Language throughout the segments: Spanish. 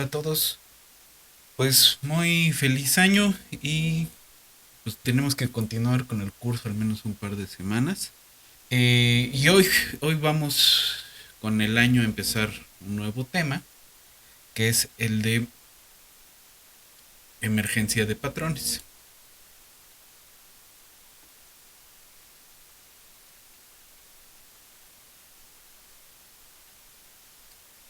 a todos. Pues muy feliz año y pues tenemos que continuar con el curso al menos un par de semanas. Y hoy vamos con el año a empezar un nuevo tema, que es el de emergencia de patrones.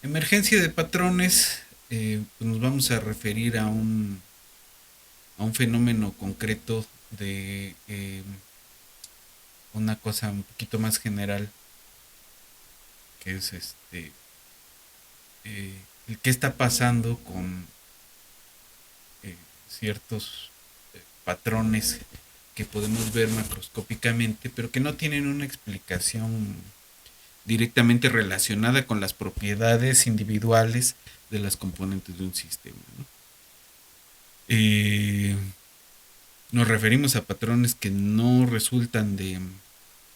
Emergencia de patrones, pues nos vamos a referir a un fenómeno concreto de una cosa un poquito más general, que es el qué está pasando con ciertos patrones que podemos ver macroscópicamente, pero que no tienen una explicación directamente relacionada con las propiedades individuales de las componentes de un sistema, ¿no? Eh, Nos referimos a patrones que no resultan de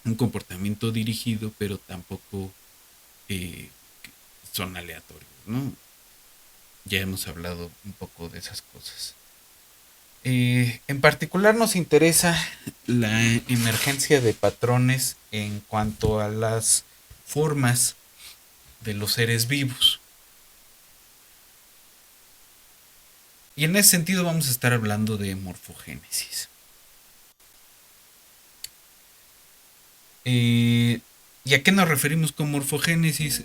un comportamiento dirigido, pero tampoco eh, son aleatorios, ¿no? Ya hemos hablado un poco de esas cosas. En particular nos interesa la emergencia de patrones en cuanto a las formas de los seres vivos. Y en ese sentido vamos a estar hablando de morfogénesis. Eh, ¿Y a qué nos referimos con morfogénesis?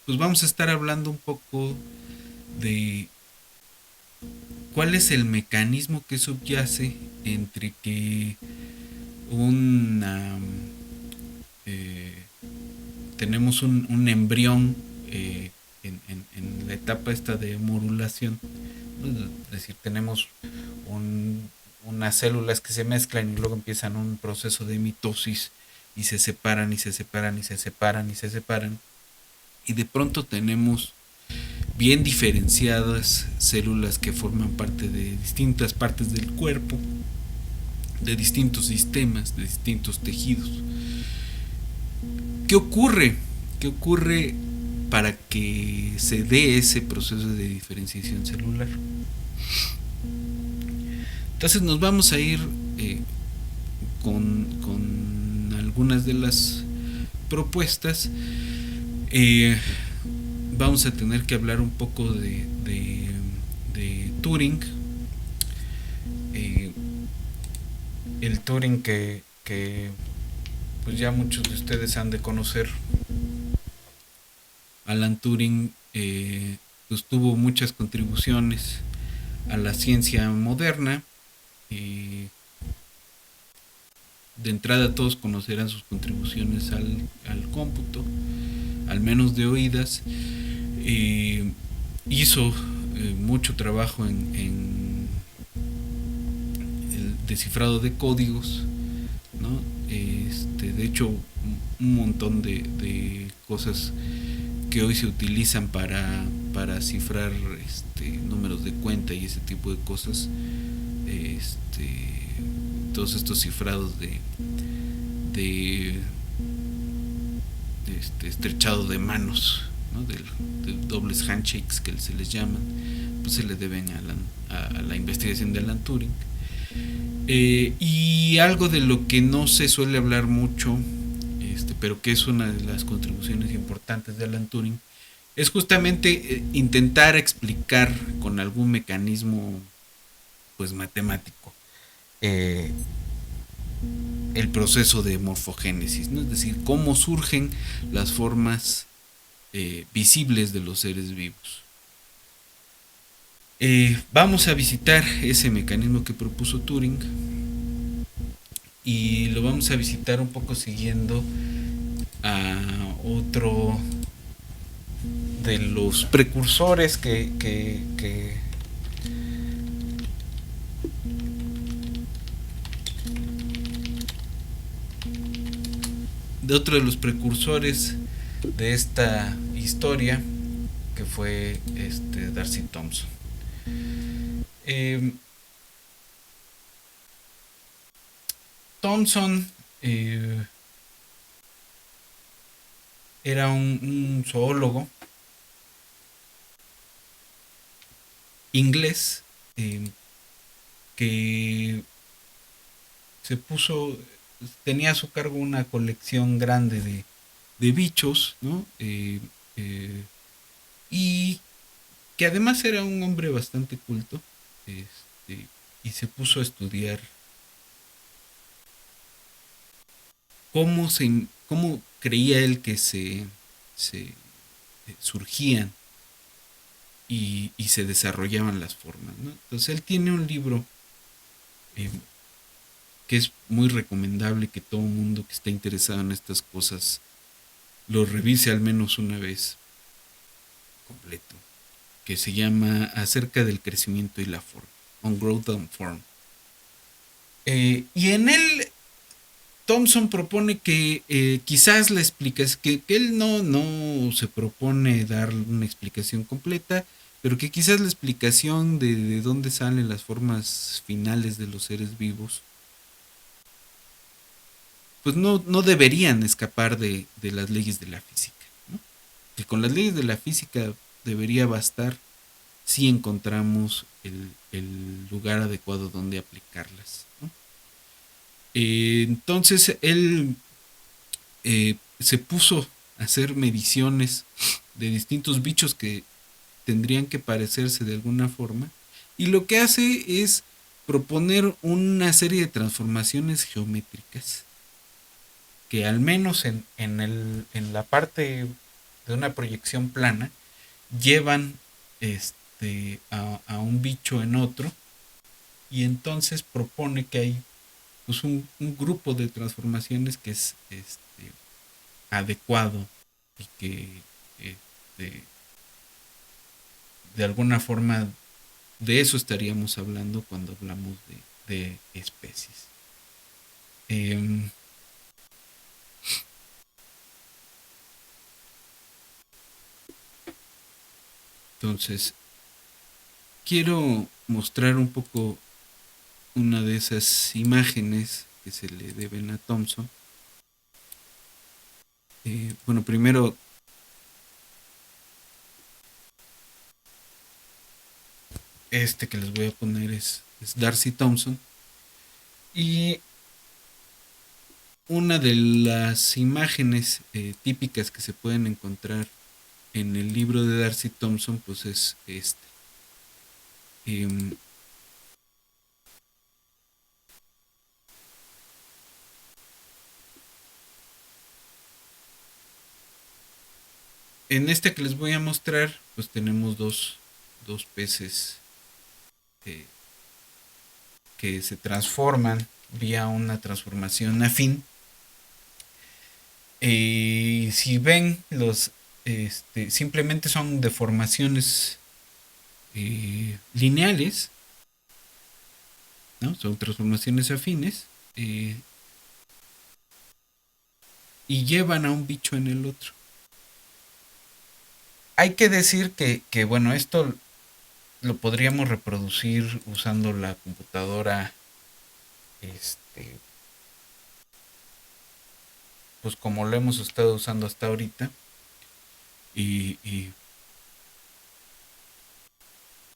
Pues vamos a estar hablando un poco de cuál es el mecanismo que subyace entre que una eh, tenemos un embrión en la etapa esta de morulación, es decir, tenemos unas células que se mezclan y luego empiezan un proceso de mitosis y se separan y se separan y se separan y se separan, y de pronto tenemos bien diferenciadas células que forman parte de distintas partes del cuerpo, de distintos sistemas, de distintos tejidos. ¿Qué ocurre? ¿Qué ocurre para que se dé ese proceso de diferenciación celular? Entonces nos vamos a ir con algunas de las propuestas. Eh, Vamos a tener que hablar un poco de Turing. Eh, el Turing que pues ya muchos de ustedes han de conocer. Alan Turing pues tuvo muchas contribuciones a la ciencia moderna. Eh, de entrada todos conocerán sus contribuciones al cómputo, al menos de oídas. Eh, Hizo mucho trabajo en el descifrado de códigos, ¿no? De hecho, un montón de cosas que hoy se utilizan para cifrar números de cuenta y ese tipo de cosas, todos estos cifrados de estrechado de manos, ¿no? De dobles handshakes que se les llaman, pues se le deben a la investigación de Alan Turing. Y algo de lo que no se suele hablar mucho, pero que es una de las contribuciones importantes de Alan Turing, es justamente intentar explicar con algún mecanismo pues matemático eh, el proceso de morfogénesis, ¿no? Es decir, cómo surgen las formas visibles de los seres vivos. Vamos a visitar ese mecanismo que propuso Turing y lo vamos a visitar un poco siguiendo a otro de los precursores de otro de los precursores de esta historia, que fue Darcy Thompson. Eh, Thompson era un zoólogo inglés eh, que se puso, tenía a su cargo una colección grande de bichos, ¿no? Y que además era un hombre bastante culto, este, y se puso a estudiar cómo creía él que se surgían y se desarrollaban las formas, ¿no? Entonces él tiene un libro eh, que es muy recomendable que todo mundo que esté interesado en estas cosas lo revise al menos una vez completo, que se llama Acerca del crecimiento y la forma, On Growth and Form. Y en él Thompson propone que quizás la explicación, que él no se propone dar una explicación completa, pero que quizás la explicación de dónde salen las formas finales de los seres vivos, pues no deberían escapar de las leyes de la física, ¿no? Que con las leyes de la física debería bastar si encontramos el lugar adecuado donde aplicarlas, ¿no? Entonces él se puso a hacer mediciones de distintos bichos que tendrían que parecerse de alguna forma, y lo que hace es proponer una serie de transformaciones geométricas que al menos en la parte de una proyección plana llevan a un bicho en otro, y entonces propone que hay pues un grupo de transformaciones que es adecuado y que este, de alguna forma de eso estaríamos hablando cuando hablamos de especies. Eh, entonces, quiero mostrar un poco una de esas imágenes que se le deben a Thompson. Bueno, primero, este que les voy a poner es Darcy Thompson. Y una de las imágenes típicas que se pueden encontrar en el libro de Darcy Thompson, pues es este. Eh, en este que les voy a mostrar, pues tenemos dos peces eh, que se transforman vía una transformación afín. Si ven, simplemente son deformaciones lineales, ¿no? Son transformaciones afines, eh, y llevan a un bicho en el otro. Hay que decir bueno, esto lo podríamos reproducir usando la computadora, este, pues como lo hemos estado usando hasta ahorita. Y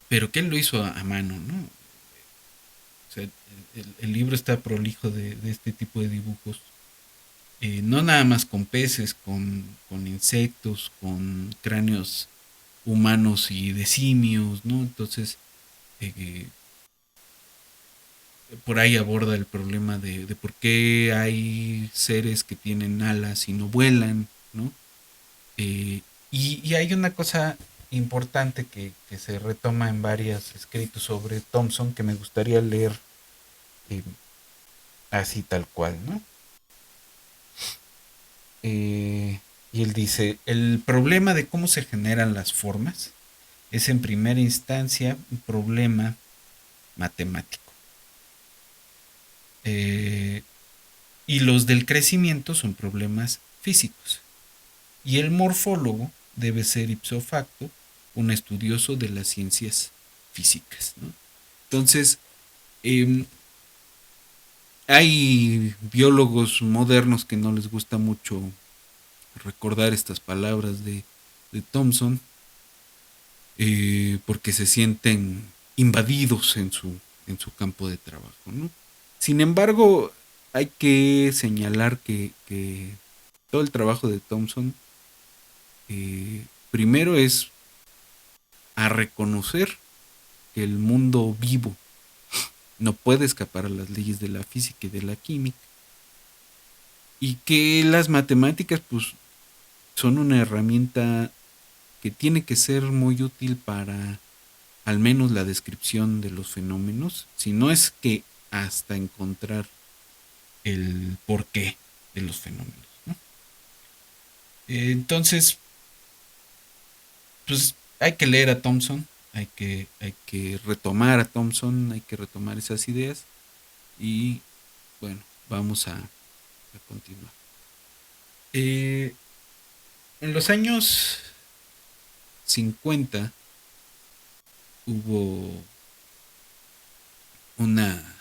pero que él lo hizo a mano, ¿no? O sea, el libro está prolijo de este tipo de dibujos. No nada más con peces, con insectos, con cráneos humanos y de simios, ¿no? Entonces, eh, por ahí aborda el problema de por qué hay seres que tienen alas y no vuelan, ¿no? Y hay una cosa importante que se retoma en varios escritos sobre Thompson que me gustaría leer eh, así tal cual, ¿no? Y él dice, el problema de cómo se generan las formas es en primera instancia un problema matemático. Eh, y los del crecimiento son problemas físicos. Y el morfólogo debe ser ipso facto un estudioso de las ciencias físicas, ¿no? Entonces, eh, hay biólogos modernos que no les gusta mucho recordar estas palabras de Thompson, porque se sienten invadidos en su campo de trabajo, ¿no? Sin embargo, hay que señalar que todo el trabajo de Thompson primero es a reconocer que el mundo vivo no puede escapar a las leyes de la física y de la química y que las matemáticas pues son una herramienta que tiene que ser muy útil para al menos la descripción de los fenómenos, si no es que hasta encontrar el porqué de los fenómenos, ¿no? Entonces, pues hay que leer a Thompson, hay que retomar a Thompson, hay que retomar esas ideas y bueno, vamos a continuar. Eh, en los años 50 hubo una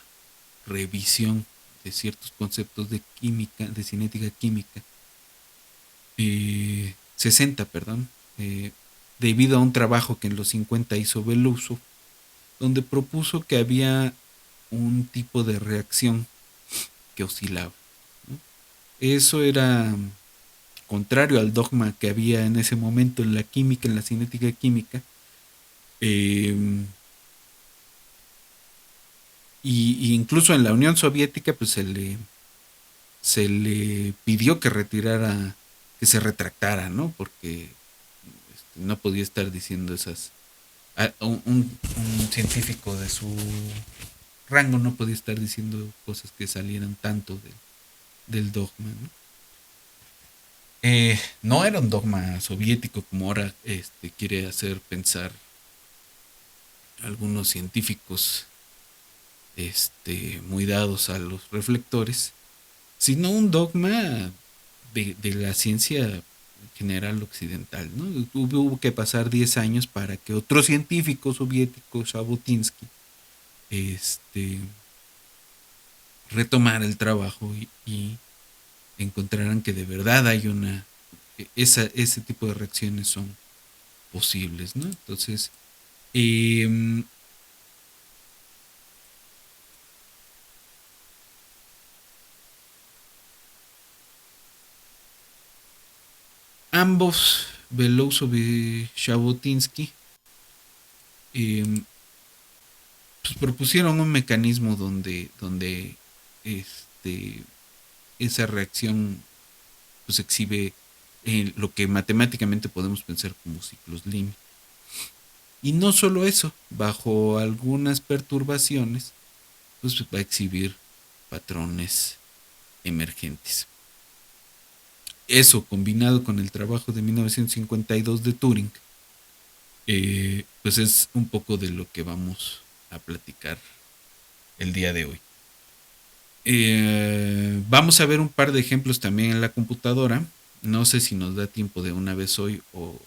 revisión de ciertos conceptos de química, de cinética química, 60, perdón, eh, debido a un trabajo que en los 50 hizo Belousov, donde propuso que había un tipo de reacción que oscilaba, ¿no? Eso era contrario al dogma que había en ese momento en la química, en la cinética química, eh, y incluso en la Unión Soviética pues se le pidió que retirara, que se retractara, ¿no? Porque no podía estar diciendo esas, un científico de su rango no podía estar diciendo cosas que salieran tanto del dogma, ¿no? No era un dogma soviético como ahora quiere hacer pensar algunos científicos muy dados a los reflectores, sino un dogma de la ciencia general occidental, ¿no? Hubo que pasar 10 años para que otro científico soviético, Jabotinsky, este, retomara el trabajo y encontraran que de verdad hay ese tipo de reacciones son posibles, ¿no? Entonces, eh, ambos, Belousov y Jabotinsky, eh, pues propusieron un mecanismo donde este, esa reacción pues exhibe lo que matemáticamente podemos pensar como ciclos líneas. Y no solo eso, bajo algunas perturbaciones, pues va a exhibir patrones emergentes. Eso combinado con el trabajo de 1952 de Turing, pues es un poco de lo que vamos a platicar el día de hoy. Vamos a ver un par de ejemplos también en la computadora. No sé si nos da tiempo de una vez hoy o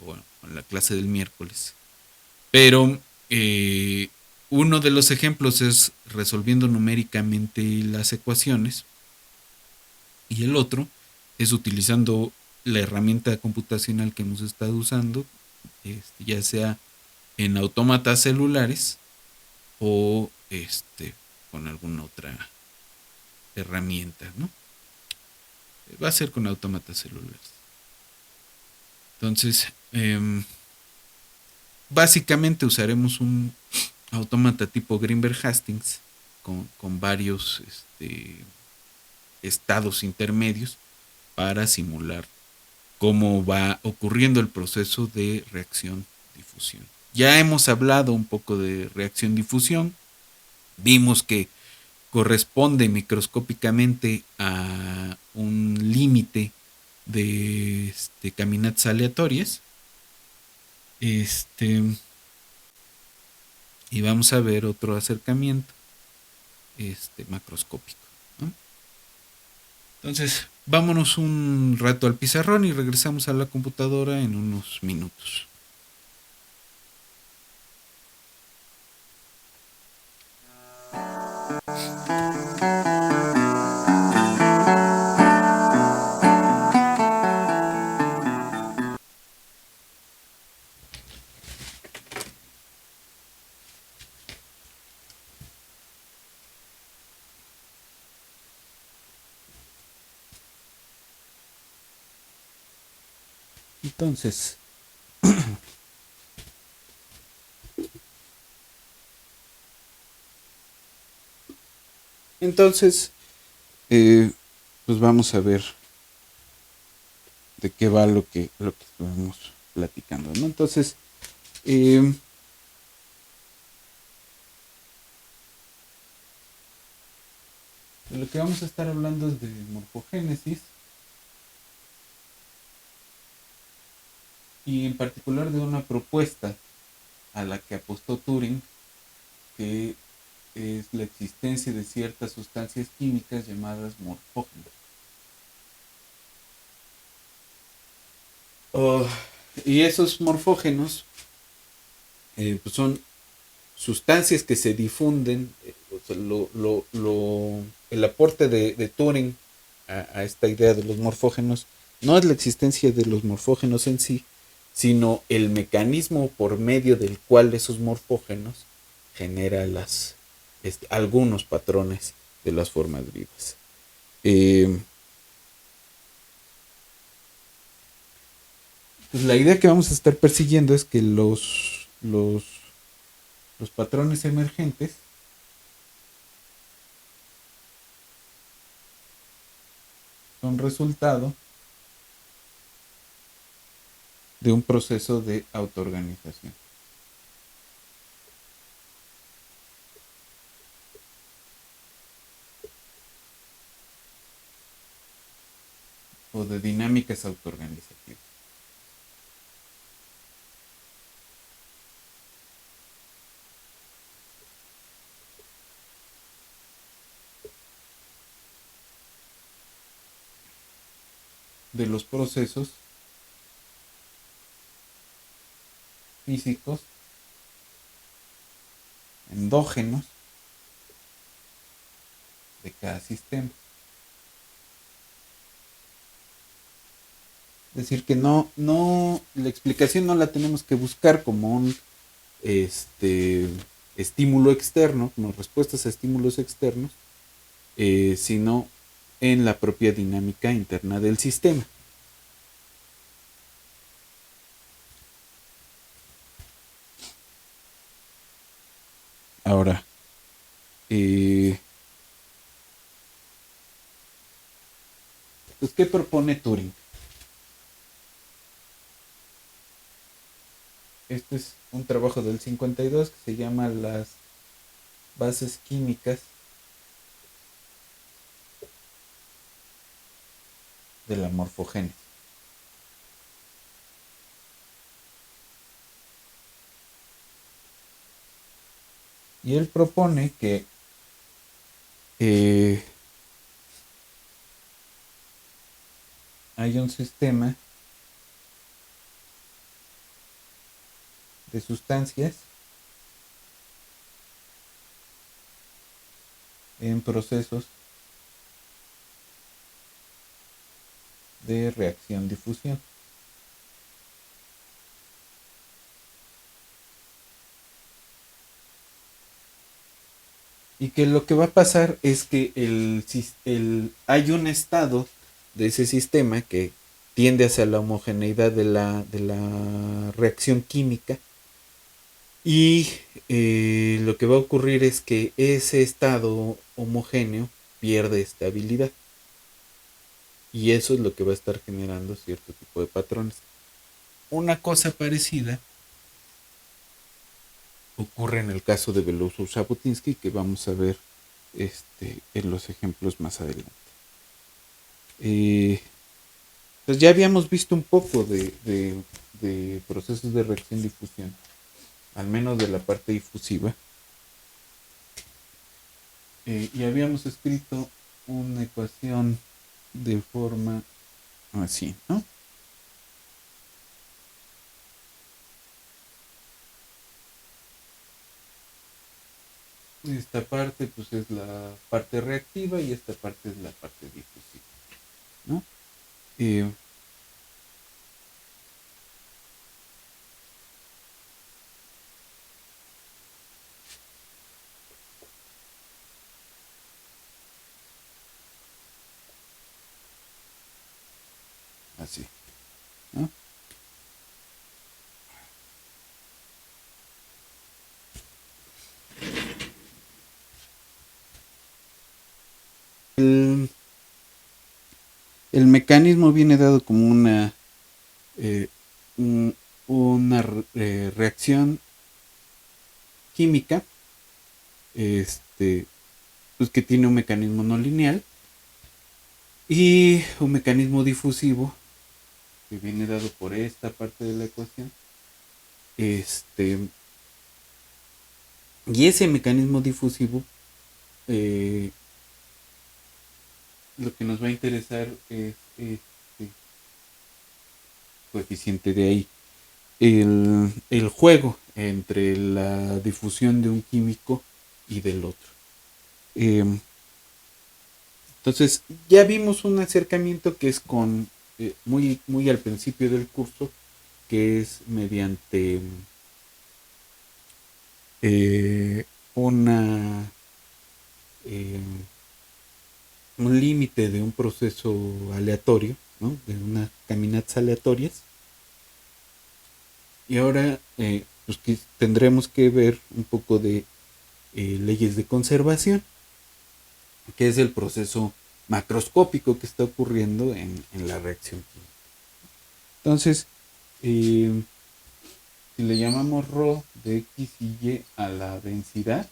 en la clase del miércoles. Pero uno de los ejemplos es resolviendo numéricamente las ecuaciones y el otro es utilizando la herramienta computacional que hemos estado usando, ya sea en autómatas celulares o con alguna otra herramienta, ¿no? Va a ser con autómatas celulares. Entonces, básicamente usaremos un autómata tipo Greenberg Hastings con varios estados intermedios para simular cómo va ocurriendo el proceso de reacción-difusión. Ya hemos hablado un poco de reacción-difusión, vimos que corresponde microscópicamente a un límite de caminatas aleatorias. Este, y vamos a ver otro acercamiento macroscópico, ¿no? Entonces, vámonos un rato al pizarrón y regresamos a la computadora en unos minutos. Entonces, entonces pues vamos a ver de qué va lo que estuvimos platicando, ¿no? Entonces, eh, de lo que vamos a estar hablando es de morfogénesis y en particular de una propuesta a la que apostó Turing, que es la existencia de ciertas sustancias químicas llamadas morfógenos. Oh, y esos morfógenos pues son sustancias que se difunden, o sea, el aporte de Turing a esta idea de los morfógenos no es la existencia de los morfógenos en sí, sino el mecanismo por medio del cual esos morfógenos genera algunos patrones de las formas vivas. Eh, pues la idea que vamos a estar persiguiendo es que los patrones emergentes son resultado de un proceso de autoorganización o de dinámicas autoorganizativas. De los procesos físicos endógenos de cada sistema. Es decir, que la explicación no la tenemos que buscar como un este, estímulo externo, como respuestas a estímulos externos, sino en la propia dinámica interna del sistema. Ahora, eh, pues, ¿qué propone Turing? Este es un trabajo del 52 que se llama Las bases químicas de la morfogénesis. Y él propone que eh, hay un sistema de sustancias en procesos de reacción-difusión. Y que lo que va a pasar es que hay un estado de ese sistema que tiende hacia la homogeneidad de la reacción química y lo que va a ocurrir es que ese estado homogéneo pierde estabilidad y eso es lo que va a estar generando cierto tipo de patrones. Una cosa parecida ocurre en el caso de Belousov-Zhabotinsky que vamos a ver en los ejemplos más adelante. Pues ya habíamos visto un poco de procesos de reacción-difusión, al menos de la parte difusiva, y habíamos escrito una ecuación de forma así, ¿no? Esta parte pues es la parte reactiva y esta parte es la parte difusiva, ¿no? Eh, Así, ¿no? El, el mecanismo viene dado como eh, un- una reacción química, este, pues que tiene un mecanismo no lineal y un mecanismo difusivo que viene dado por esta parte de la ecuación. Este, y ese mecanismo difusivo, eh, lo que nos va a interesar es este coeficiente de ahí. El juego entre la difusión de un químico y del otro. Eh, entonces, ya vimos un acercamiento que es muy al principio del curso, que es mediante eh, una eh, un límite de un proceso aleatorio, ¿no? De unas caminatas aleatorias. Y ahora pues que tendremos que ver un poco de leyes de conservación, que es el proceso macroscópico que está ocurriendo en la reacción química. Entonces, eh, si le llamamos ρ de x y y a la densidad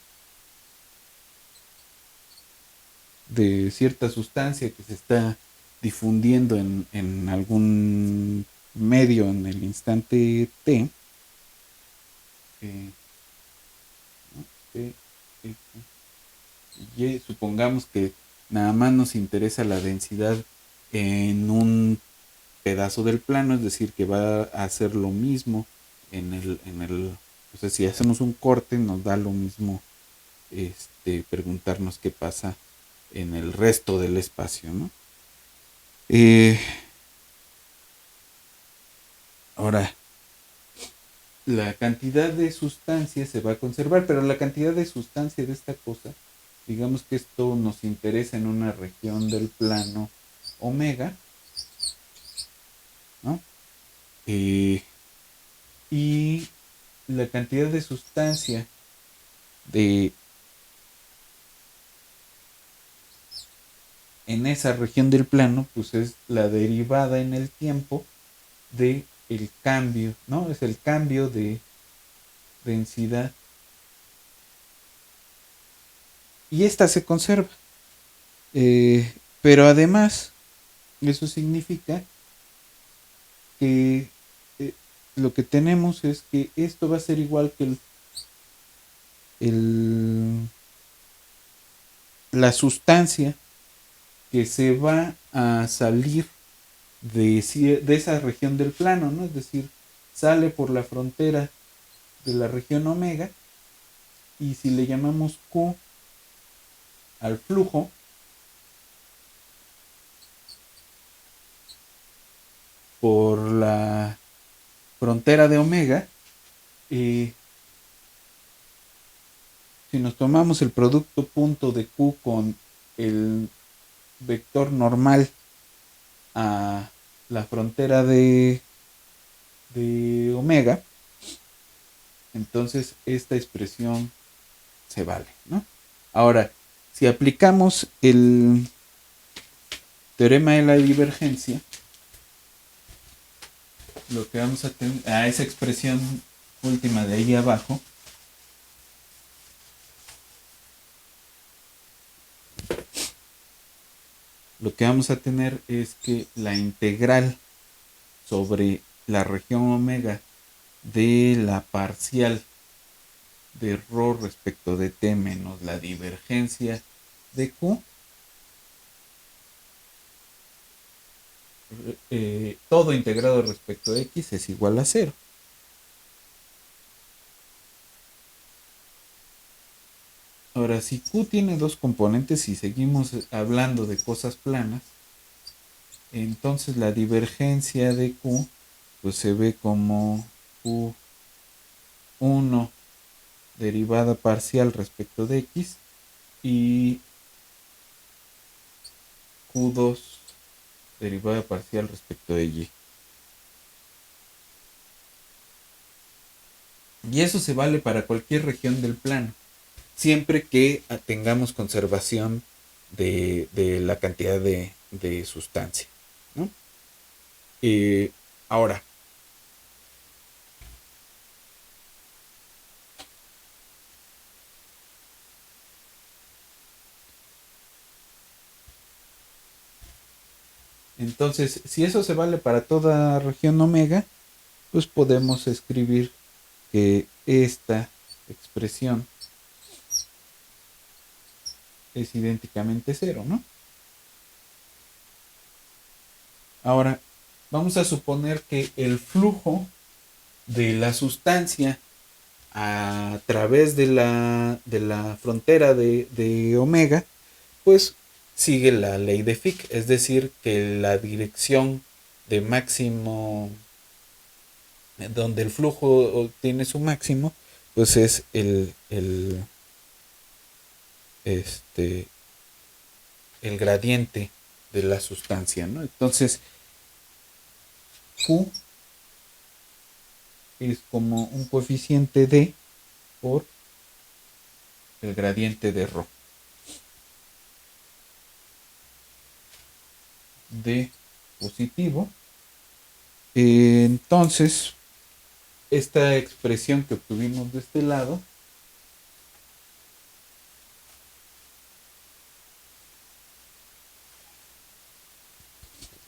de cierta sustancia que se está difundiendo en algún medio en el instante t, eh, ¿no? T, X, y supongamos que nada más nos interesa la densidad en un pedazo del plano, es decir, que va a hacer lo mismo o sea, si hacemos un corte nos da lo mismo preguntarnos qué pasa en el resto del espacio, ¿no? Eh, ahora, la cantidad de sustancia se va a conservar, pero la cantidad de sustancia de esta cosa, digamos que esto nos interesa en una región del plano omega, ¿no? Eh, y la cantidad de sustancia de en esa región del plano, pues es la derivada en el tiempo de el cambio, ¿no? Es el cambio de densidad y esta se conserva. Pero además, eso significa que eh, lo que tenemos es que esto va a ser igual que el, la sustancia que se va a salir de esa región del plano, ¿no? Es decir, sale por la frontera de la región omega y si le llamamos Q al flujo, por la frontera de omega, eh, si nos tomamos el producto punto de Q con el vector normal a la frontera de omega, entonces esta expresión se vale, ¿no? Ahora, si aplicamos el teorema de la divergencia, lo que vamos a tener a esa expresión última de ahí abajo, lo que vamos a tener es que la integral sobre la región omega de la parcial de ρ respecto de t menos la divergencia de q, todo integrado respecto de x es igual a cero. Ahora, si q tiene dos componentes y seguimos hablando de cosas planas, entonces la divergencia de q pues se ve como q1 derivada parcial respecto de x y q2 derivada parcial respecto de y. Y eso se vale para cualquier región del plano, siempre que tengamos conservación de la cantidad de sustancia, ¿no? Ahora, entonces, si eso se vale para toda región omega, pues podemos escribir que esta expresión es idénticamente cero, ¿no? Ahora, vamos a suponer que el flujo de la sustancia a través de la frontera de omega, pues sigue la ley de Fick, es decir, que la dirección de máximo, donde el flujo tiene su máximo, pues es este, el gradiente de la sustancia, ¿no? Entonces, Q es como un coeficiente de por el gradiente de ρ. De positivo. Entonces, esta expresión que obtuvimos de este lado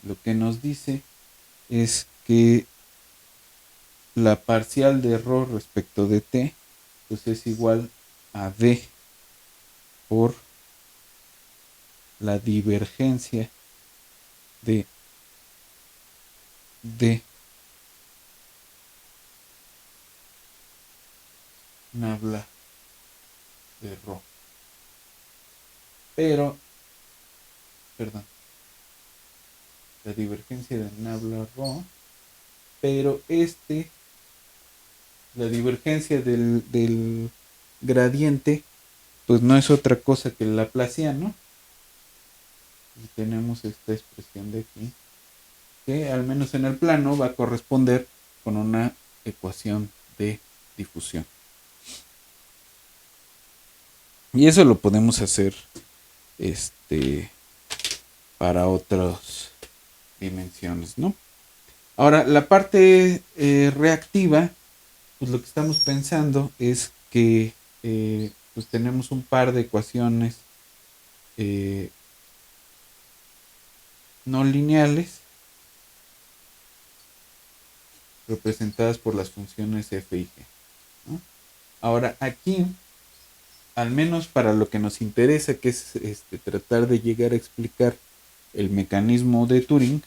lo que nos dice es que la parcial de ρ respecto de t pues es igual a d por la divergencia de d nabla de ρ. Pero, perdón, la divergencia de nabla ρ, pero la divergencia del gradiente, pues no es otra cosa que el laplaciano. Y tenemos esta expresión de aquí, que al menos en el plano va a corresponder con una ecuación de difusión. Y eso lo podemos hacer para otras dimensiones, ¿no? Ahora, la parte reactiva, pues lo que estamos pensando es que pues tenemos un par de ecuaciones no lineales representadas por las funciones f y g, ¿no? Ahora, aquí, al menos para lo que nos interesa, que es tratar de llegar a explicar el mecanismo de Turing,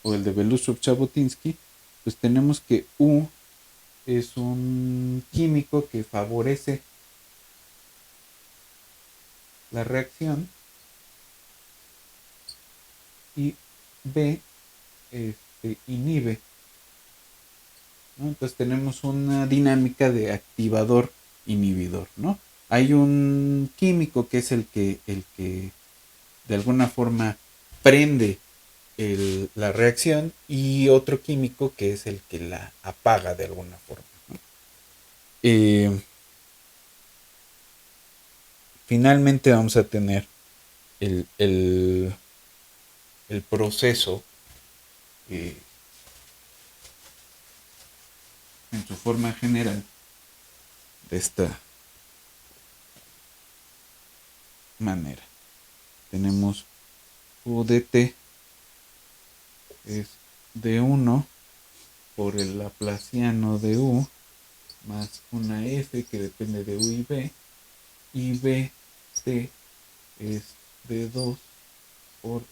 o el de Belousov-Jabotinsky, pues tenemos que U es un químico que favorece la reacción y B inhibe, ¿no? Entonces tenemos una dinámica de activador inhibidor, ¿no? Hay un químico que es el que de alguna forma prende la reacción y otro químico que es el que la apaga de alguna forma, ¿no? Finalmente vamos a tener el, el, el proceso eh, en su forma general de esta manera. Tenemos U de t es d1 por el laplaciano de U más una f que depende de U y b t es d2 por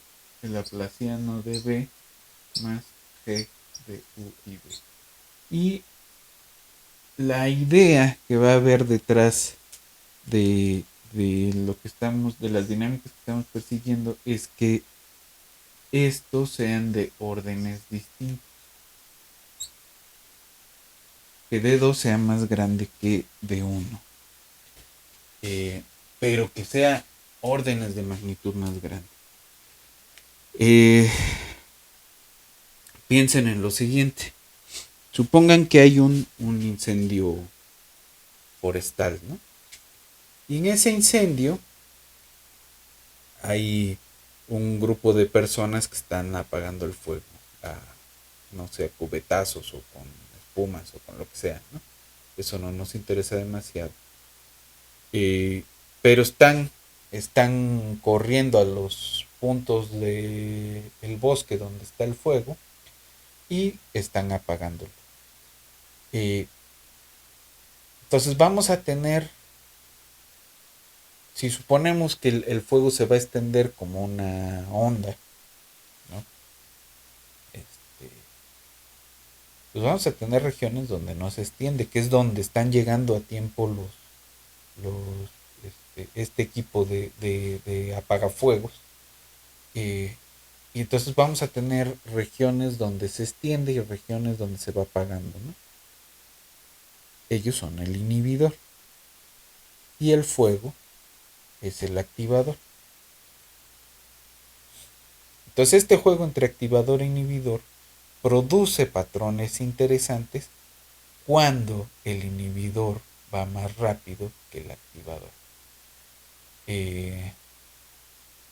el laplaciano de b más g de U y b. Y la idea que va a haber detrás de lo que estamos, de las dinámicas que estamos persiguiendo, es que estos sean de órdenes distintos. Que D2 sea más grande que D1. Pero que sea órdenes de magnitud más grande. Piensen en lo siguiente. Supongan que hay un incendio forestal, ¿no? Y en ese incendio hay un grupo de personas que están apagando el fuego, a, no sé, a cubetazos o con espumas o con lo que sea, ¿no? Eso no nos interesa demasiado. Eh, pero están corriendo a los puntos del bosque donde está el fuego y están apagándolo. Eh, entonces vamos a tener, si suponemos que el fuego se va a extender como una onda, ¿no? Este, pues vamos a tener regiones donde no se extiende, que es donde están llegando a tiempo este equipo de apagafuegos. Eh, y entonces vamos a tener regiones donde se extiende y regiones donde se va apagando, ¿no? Ellos son el inhibidor y el fuego es el activador. Entonces este juego entre activador e inhibidor produce patrones interesantes cuando el inhibidor va más rápido que el activador. Eh,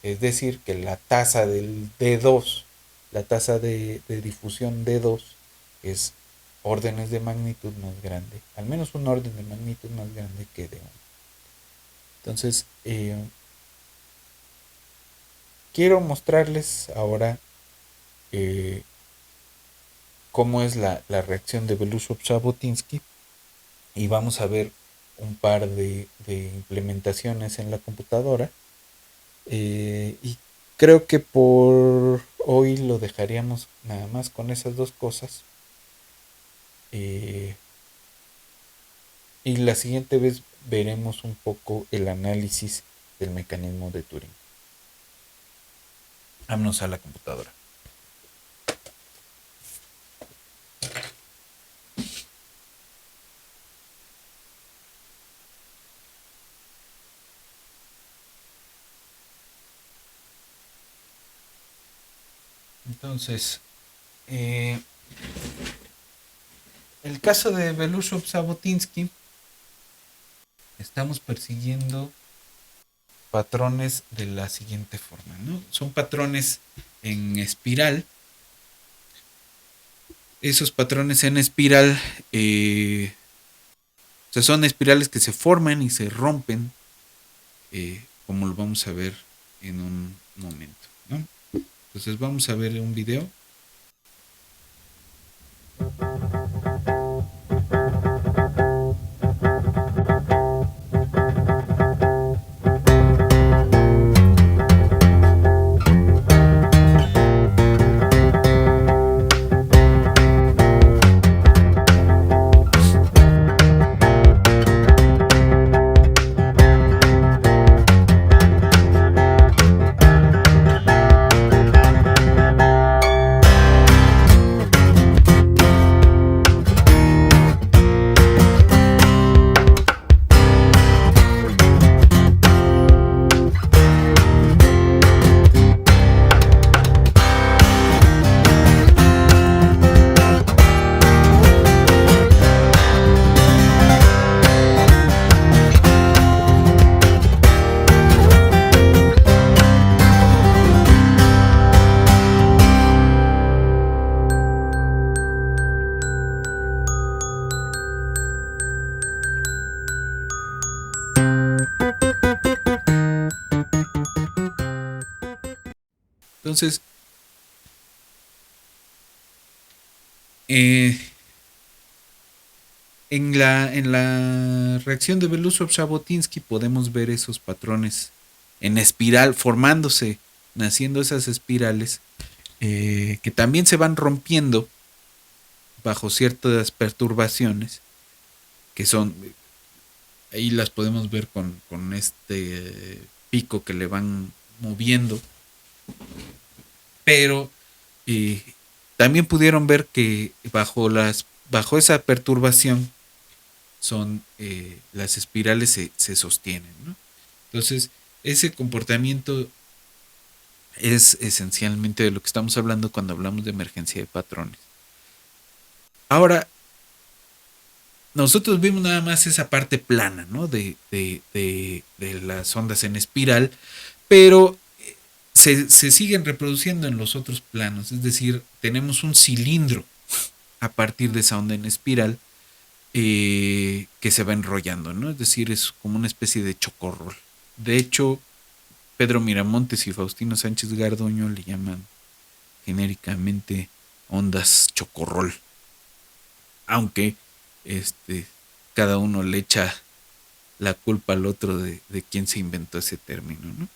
es decir, que la tasa del D2, la tasa de difusión D2 es órdenes de magnitud más grande, al menos un orden de magnitud más grande que D1. Entonces, quiero mostrarles ahora eh, cómo es la reacción de Belousov-Zhabotinsky y vamos a ver un par de implementaciones en la computadora. Y creo que por hoy lo dejaríamos nada más con esas dos cosas. Eh, y la siguiente vez veremos un poco el análisis del mecanismo de Turing. Vámonos a la computadora. Entonces, el caso de Belousov-Zhabotinsky, estamos persiguiendo patrones de la siguiente forma, ¿no? Son patrones en espiral. Esos patrones en espiral, o sea, son espirales que se forman y se rompen, como lo vamos a ver en un momento, ¿no? Entonces vamos a ver un video. Entonces, eh, en la reacción de Belousov-Zhabotinsky podemos ver esos patrones en espiral formándose, naciendo esas espirales, que también se van rompiendo bajo ciertas perturbaciones, que son, ahí las podemos ver con este pico que le van moviendo, pero eh, también pudieron ver que bajo esa perturbación son, las espirales se sostienen, ¿no? Entonces, ese comportamiento es esencialmente de lo que estamos hablando cuando hablamos de emergencia de patrones. Ahora, nosotros vimos nada más esa parte plana, ¿no? De las ondas en espiral, pero se siguen reproduciendo en los otros planos, es decir, tenemos un cilindro a partir de esa onda en espiral que se va enrollando, ¿no? Es decir, es como una especie de chocorrol. De hecho, Pedro Miramontes y Faustino Sánchez Garduño le llaman genéricamente ondas chocorrol, aunque este, cada uno le echa la culpa al otro de quién se inventó ese término, ¿no?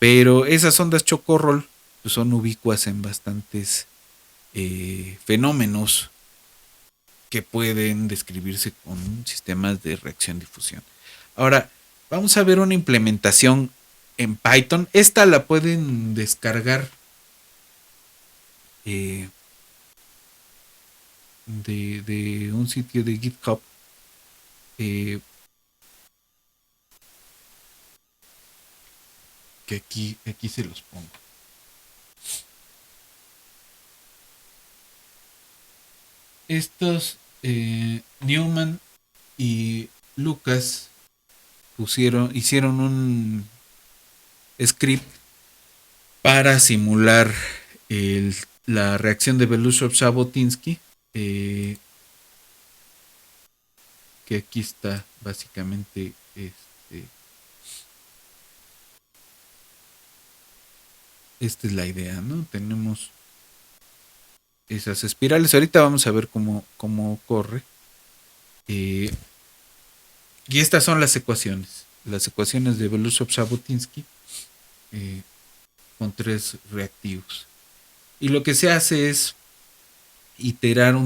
Pero esas ondas chocorrol pues, son ubicuas en bastantes fenómenos que pueden describirse con sistemas de reacción-difusión. Ahora, vamos a ver una implementación en Python. Esta la pueden descargar eh, de un sitio de GitHub. eh, que aquí se los pongo. Estos Newman y Lucas hicieron un script para simular la reacción de Belousov-Zhabotinsky, eh, que aquí está básicamente esta es la idea, ¿no? Tenemos esas espirales. Ahorita vamos a ver cómo corre. Eh, y estas son las ecuaciones. Las ecuaciones de Belousov-Zhabotinsky eh, con tres reactivos. Y lo que se hace es iterar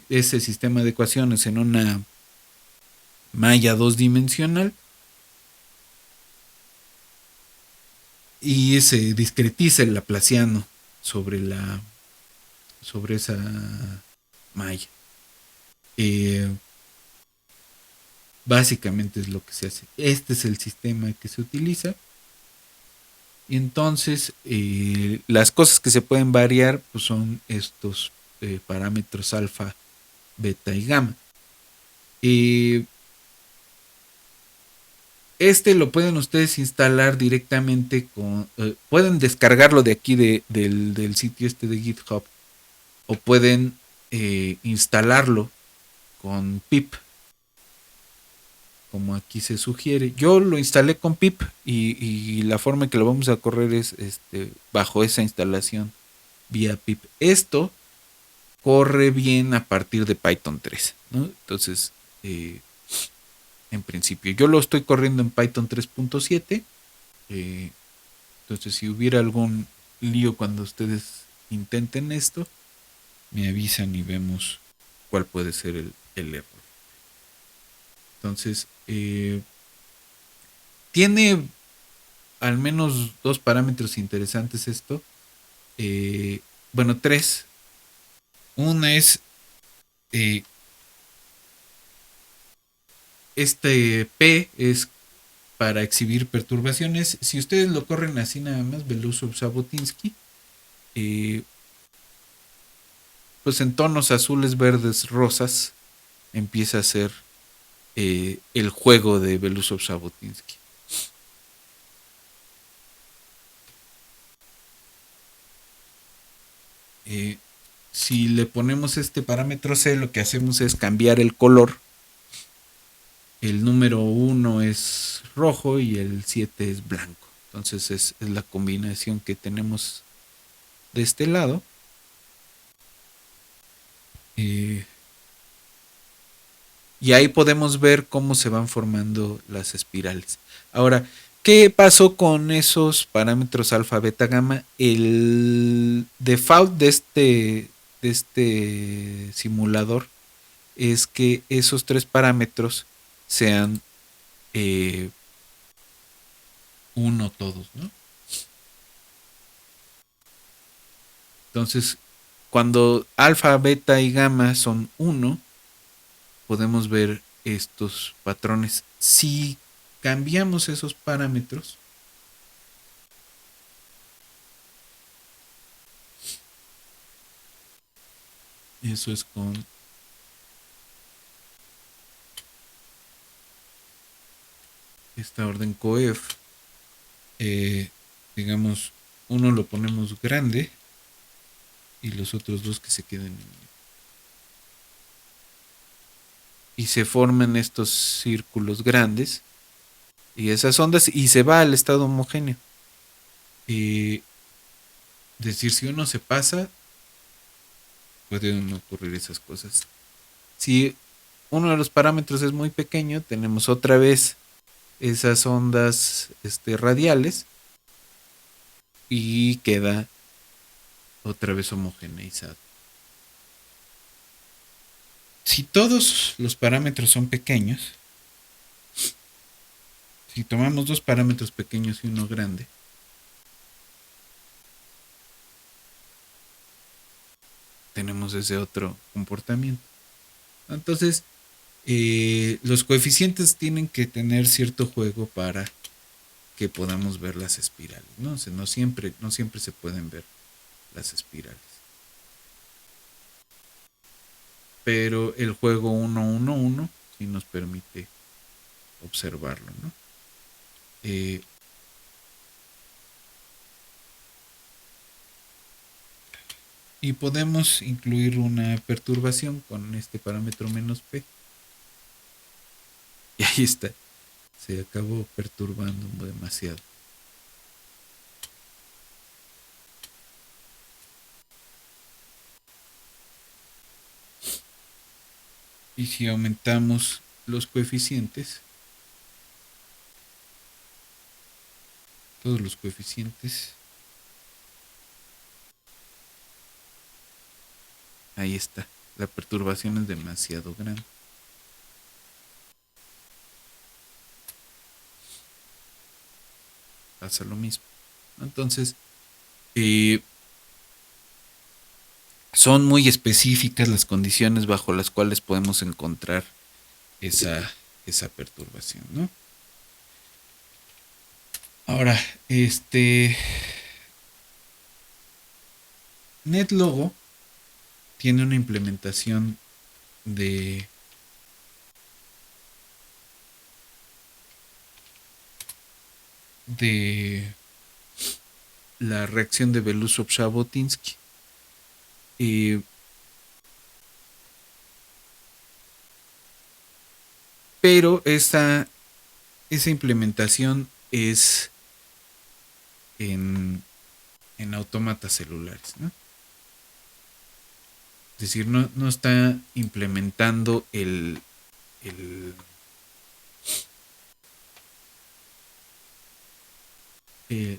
ese sistema de ecuaciones en una malla dos dimensional y se discretiza el laplaciano sobre esa malla. Eh, Básicamente es lo que se hace. Este es el sistema que se utiliza. Y entonces las cosas que se pueden variar pues son estos parámetros alfa, beta y gamma. Este lo pueden ustedes instalar directamente pueden descargarlo de aquí del sitio este de GitHub o pueden instalarlo con pip, como aquí se sugiere. Yo lo instalé con pip y la forma en que lo vamos a correr es bajo esa instalación vía pip. Esto corre bien a partir de Python 3, ¿no? Entonces, en principio, yo lo estoy corriendo en Python 3.7. Entonces, si hubiera algún lío cuando ustedes intenten esto, me avisan y vemos cuál puede ser el error. Entonces, tiene al menos dos parámetros interesantes esto. Bueno, tres. Una es eh, este P es para exhibir perturbaciones. Si ustedes lo corren así nada más, Belousov-Zhabotinsky, eh, pues en tonos azules, verdes, rosas, empieza a ser el juego de Belousov-Zhabotinsky. Si le ponemos este parámetro C, lo que hacemos es cambiar el color. El número 1 es rojo y el 7 es blanco. Entonces es la combinación que tenemos de este lado. Y ahí podemos ver cómo se van formando las espirales. Ahora, ¿qué pasó con esos parámetros alfa, beta, gamma? El default de este simulador es que esos tres parámetros sean uno todos, ¿no? Entonces, cuando alfa, beta y gamma son uno, podemos ver estos patrones. Si cambiamos esos parámetros, eso es con esta orden coef, eh, digamos, uno lo ponemos grande y los otros dos que se queden en... Y se forman estos círculos grandes y esas ondas y se va al estado homogéneo. Es decir, si uno se pasa, pueden ocurrir esas cosas. Si uno de los parámetros es muy pequeño, tenemos otra vez esas ondas radiales y queda otra vez homogeneizado. Si todos los parámetros son pequeños, si tomamos dos parámetros pequeños y uno grande, tenemos ese otro comportamiento. Entonces, los coeficientes tienen que tener cierto juego para que podamos ver las espirales, ¿no? O sea, no siempre se pueden ver las espirales. Pero el juego 1-1-1 sí nos permite observarlo, ¿no? Y podemos incluir una perturbación con este parámetro menos p. Y ahí está. Se acabó perturbando demasiado. Y si aumentamos los coeficientes, todos los coeficientes, ahí está. La perturbación es demasiado grande. Pasa lo mismo. Entonces, son muy específicas las condiciones bajo las cuales podemos encontrar esa perturbación, ¿no? Ahora, NetLogo tiene una implementación de la reacción de Belousov-Zhabotinsky. Pero esa implementación es en autómatas celulares, ¿no? Es decir, no está implementando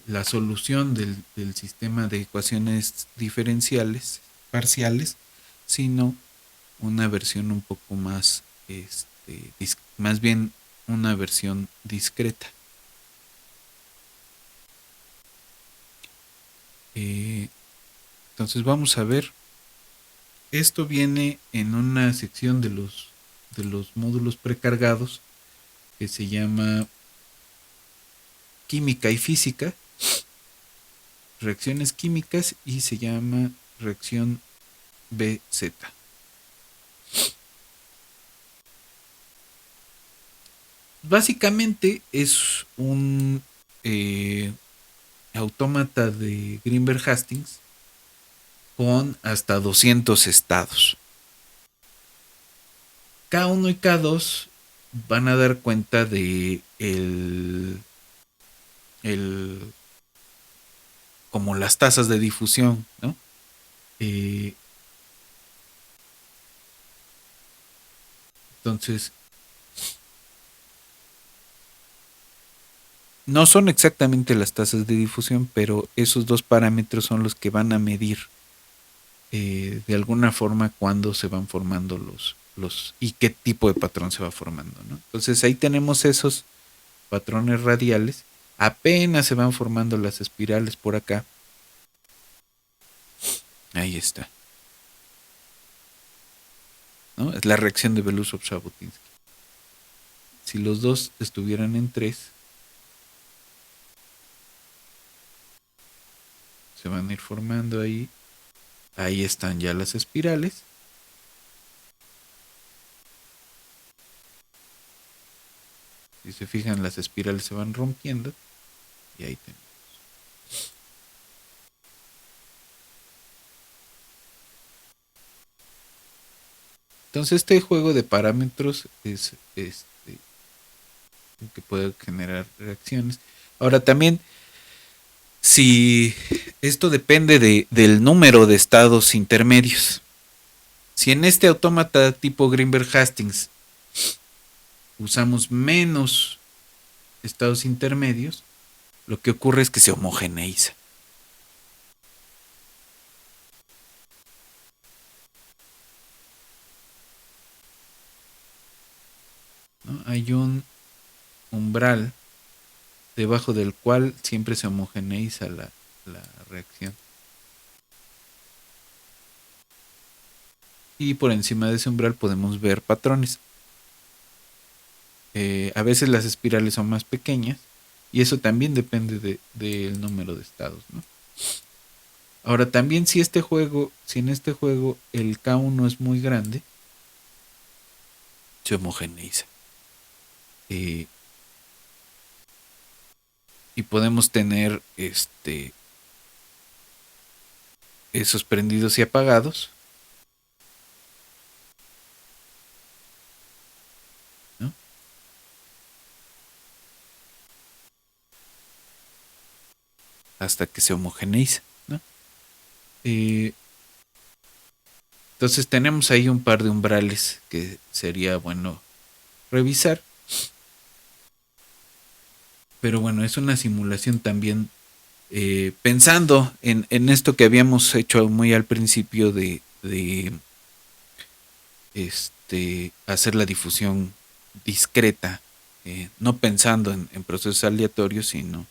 la solución del sistema de ecuaciones diferenciales parciales, sino una versión un poco más, más bien una versión discreta. Entonces vamos a ver. Esto viene en una sección de los módulos precargados que se llama Química y Física, reacciones químicas, y se llama reacción BZ. Básicamente es un autómata de Greenberg-Hastings con hasta 200 estados. K1 y K2 van a dar cuenta de como las tasas de difusión, ¿no? Entonces, no son exactamente las tasas de difusión, pero esos dos parámetros son los que van a medir de alguna forma cuándo se van formando los y qué tipo de patrón se va formando, ¿no? Entonces ahí tenemos esos patrones radiales. Apenas se van formando las espirales por acá. Ahí está, ¿no? Es la reacción de Belousov-Zhabotinsky. Si los dos estuvieran en 3, se van a ir formando ahí. Ahí están ya las espirales. Si se fijan, las espirales se van rompiendo y ahí tenemos. Entonces este juego de parámetros es que puede generar reacciones. Ahora también, si esto depende del número de estados intermedios. Si en este autómata tipo Greenberg Hastings usamos menos estados intermedios, lo que ocurre es que se homogeneiza. ¿No? Hay un umbral debajo del cual siempre se homogeneiza la reacción. Y por encima de ese umbral podemos ver patrones. A veces las espirales son más pequeñas y eso también depende del número de estados, ¿no? Ahora también si en este juego el K1 es muy grande, se homogeneiza. Y podemos tener esos prendidos y apagados, ¿no? Hasta que se homogeneiza, ¿no? Entonces tenemos ahí un par de umbrales que sería bueno revisar. Pero bueno, es una simulación también pensando en esto que habíamos hecho muy al principio de hacer la difusión discreta, no pensando en procesos aleatorios, sino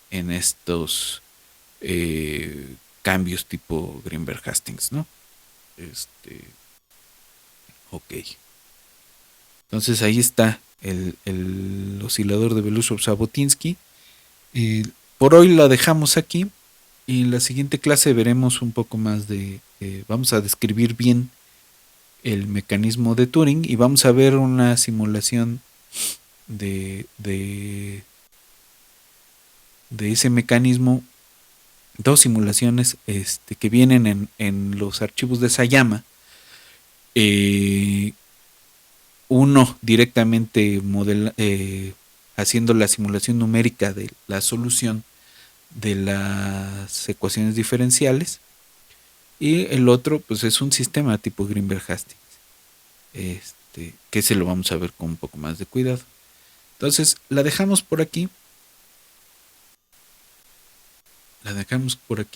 en estos cambios tipo Greenberg Hastings, ¿no? Ok. Entonces ahí está el oscilador de Belousov-Zhabotinsky. Por hoy la dejamos aquí y en la siguiente clase veremos un poco más vamos a describir bien el mecanismo de Turing y vamos a ver una simulación de ese mecanismo, dos simulaciones que vienen en los archivos de Sayama. Uno directamente haciendo la simulación numérica de la solución de las ecuaciones diferenciales, y el otro pues es un sistema tipo Greenberg Hastings, que se lo vamos a ver con un poco más de cuidado. Entonces la dejamos por aquí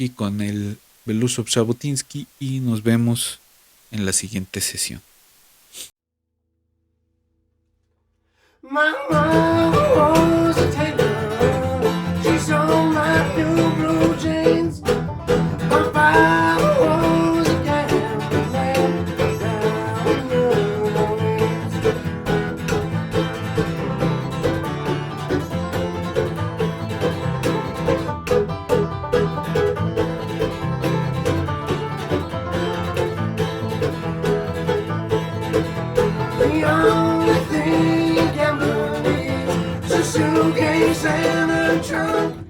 con el Belousov-Zhabotinsky y nos vemos en la siguiente sesión. My mama was a tailor. She sewed my new blue jeans. My father was a gambling man down in New Orleans. The only thing suitcase and a trunk.